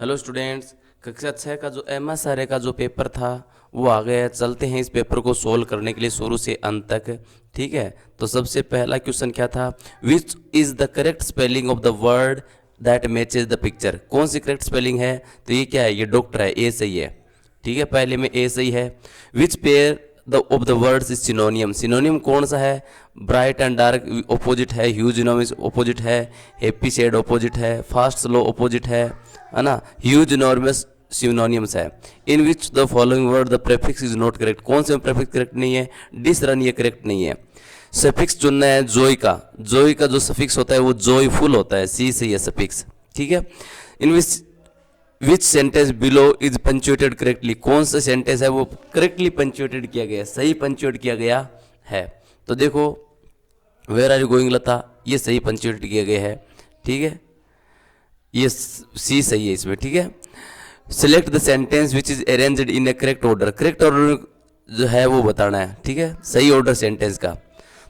Hello students, कक्षा 6 का जो एमएस आर का जो पेपर था वो आ गया है। चलते हैं इस पेपर को सोल्व करने के लिए शुरू से अंत तक। ठीक है, तो सबसे पहला क्वेश्चन क्या था? Which is the correct spelling of the word that matches the picture? कौन सी करेक्ट स्पेलिंग है? तो ये क्या है? ये डॉक्टर है, ए सही है। ठीक है, पहले में ए सही है। Which pair the of the words is synonym? Synonym कौन सा है? ब्राइट एंड डार्क ऑपोजिट है, ह्यूज इनोमिस ऑपोजिट है, हैप्पी सैड ऑपोजिट है, फास्ट स्लो ऑपोजिट है ना? ह्यूज इनॉर्मस सिनोनियम्स है। In which the following word the prefix is not correct? कौन से प्रेफिक्स करेक्ट नहीं है? डिस रन ये करेक्ट नहीं है। सफिक्स चुनना है जोई का। जोई का जो सफिक्स होता है वो जोयफुल होता है, सी सही है सफिक्स। ठीक है, in which sentence below is punctuated correctly? कौन सा सेंटेंस है वो करेक्टली पंचुएटेड किया गया है, सही पंचुएट किया गया है? तो देखो, वेयर आर यू गोइंग लता, ये सही पंचुएट किया गया है। ठीक है, ये सी सही है इसमें। ठीक है, select the sentence which is arranged in A correct order. Correct order जो है वो बताना है। ठीक है, सही ऑर्डर सेंटेंस का।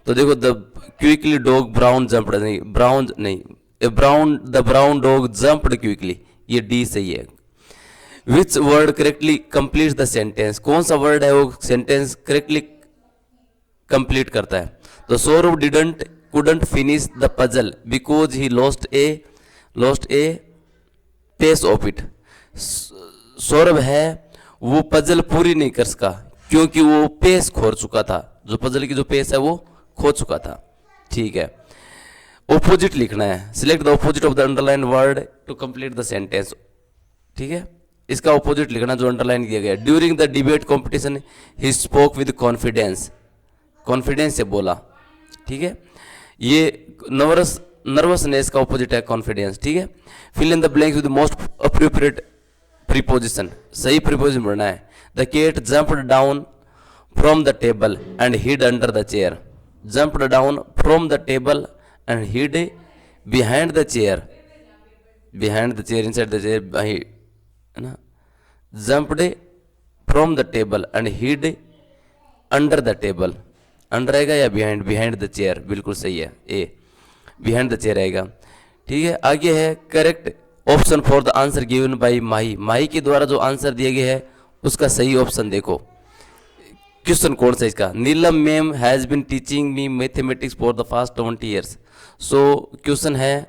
तो देखो, the quickly dog brown jumped, नहीं ब्राउन नहीं, the brown dog jumped quickly, ये डी सही है। Which word correctly complete the sentence? कौन सा वर्ड है वो सेंटेंस करेक्टली कंप्लीट करता है? तो Saurabh couldn't finish the puzzle because he lost a piece of it. Saurabh है वो पजल पूरी नहीं कर सका क्योंकि वो पेस खो चुका था, जो पजल की जो पेस है वो खो चुका था। ठीक है, ऑपोजिट लिखना है। Select the opposite of the underline word to complete the sentence. ठीक है, इसका ऑपोजिट लिखना जो अंडरलाइन किया गया। During the debate competition he spoke with confidence, confidence से बोला। ठीक है, ये नर्वसनेस का ऑपोजिट है कॉन्फिडेंस। ठीक है, fill in the blanks with most appropriate preposition, सही प्रीपोजिशन भरना है। The cat jumped down from the table and hid under the chair. Jumped down from the table and hid behind the chair, inside the chair, है ना? jumped from the table and hid under the table, under आएगा या behind the chair? बिल्कुल सही है, ए behind the chair आएगा। ठीक है, आगे है correct option for the answer given by Mahi के द्वारा जो आंसर दिया गया है उसका सही ऑप्शन देखो। क्वेश्चन कौन सा इसका? Neelam ma'am has been teaching me mathematics for the past 20 years. So question है,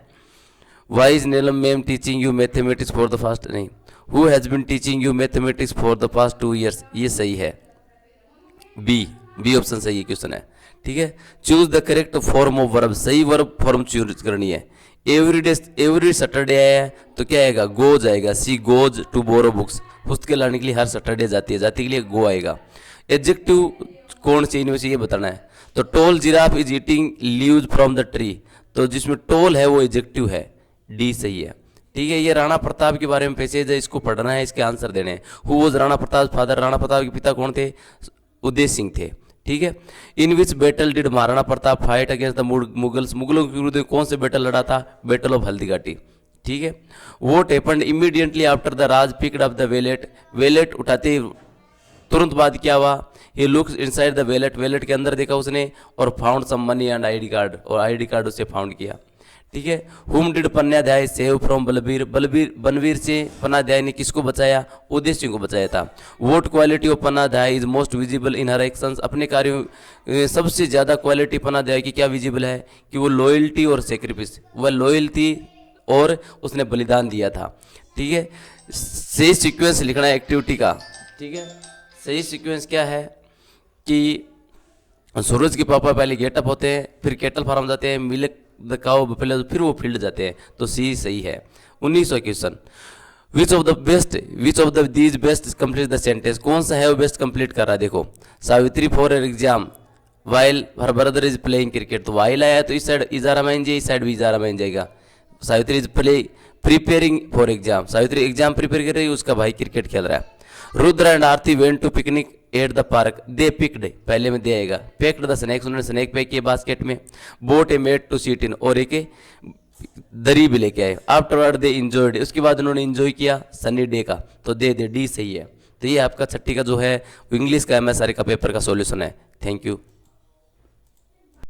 why is Neelam ma'am teaching you mathematics for the past, नहीं, who has been teaching you mathematics for the past 2 years, ये सही है, B option सही है question है। ठीक है, choose the correct form of verb, सही वर्ब फॉर्म चूज करनी है। एवरी सैटरडे है तो क्या आएगा? गो जाएगा, she goes to borrow books, पुस्तकें लाने के लिए हर सैटरडे जाती है, जाति के लिए गो आएगा। एडजेक्टिव कौन सी इनमें से ये बताना है। तो toll giraffe is eating leaves from the tree, तो जिसमें टोल है वो एडजेक्टिव है, डी सही है। ठीक है, ये राणा प्रताप के बारे में पैसेज है, इसको पढ़ना है, इसके आंसर देने हैं। Who was Rana Pratap father? Rana Pratap के पिता कौन थे? उदय सिंह थे। ठीक है, in which battle did Maharana Pratap fight against the Mughals? मुगलों के विरुद्ध कौन से बैटल लड़ा था? Battle of Haldighati. ठीक है, what happened immediately after the Raj picked up the wallet उठाते ही तुरंत बाद क्या हुआ? He looks inside the wallet के अंदर देखा उसने और found some money and ID card, और आईडी कार्ड उसे फाउंड किया। ठीक है, whom did Pannadhai save from Banvir से पन्नाध्याय ने किसको बचाया? उदय सिंह को बचाया था। What quality of Pannadhai is most visible in her actions, अपने कार्यों में सबसे ज़्यादा क्वालिटी पन्नाध्याय की क्या विजिबल है? कि वो लॉयल्टी और सेक्रीफिस, वह लॉयल थी और उसने बलिदान दिया था। ठीक है, सही सीक्वेंस लिखना है एक्टिविटी का। ठीक है, सही सीक्वेंस क्या है कि सूरज के पापा पहले गेटअप होते हैं, फिर कैटल फार्म जाते हैं, मिल्क द काउ पहले, फिर वो फील्ड जाते हैं, तो सी सही है। 1900 question, which of the these best complete the sentence? कौन सा है वो बेस्ट कंप्लीट कर रहा है? देखो, Savitri for exam while her brother is playing cricket, तो वाइल आया तो इस साइड इजारा मान जाए, इस साइड भी इजारा मान जाएगा। Savitri is preparing for exam, Savitri exam prepare कर रही है, उसका भाई क्रिकेट खेल रहा है। Rudra and Aarti went to picnic at the park, they picked, पहले में दे आएगा। पैक्ड द स्नैक्स, उन्होंने स्नैक पैक किए बास्केट में। Bought a mat to sit in, और एक दरी भी लेके आए। आफ्टरवर्ड दे इंजॉयड, उसके बाद उन्होंने इंजॉय किया सनी डे का, तो दे डी सही है। तो ये आपका छठी का जो है इंग्लिश का एमएसआर का पेपर का सॉल्यूशन है। Thank you.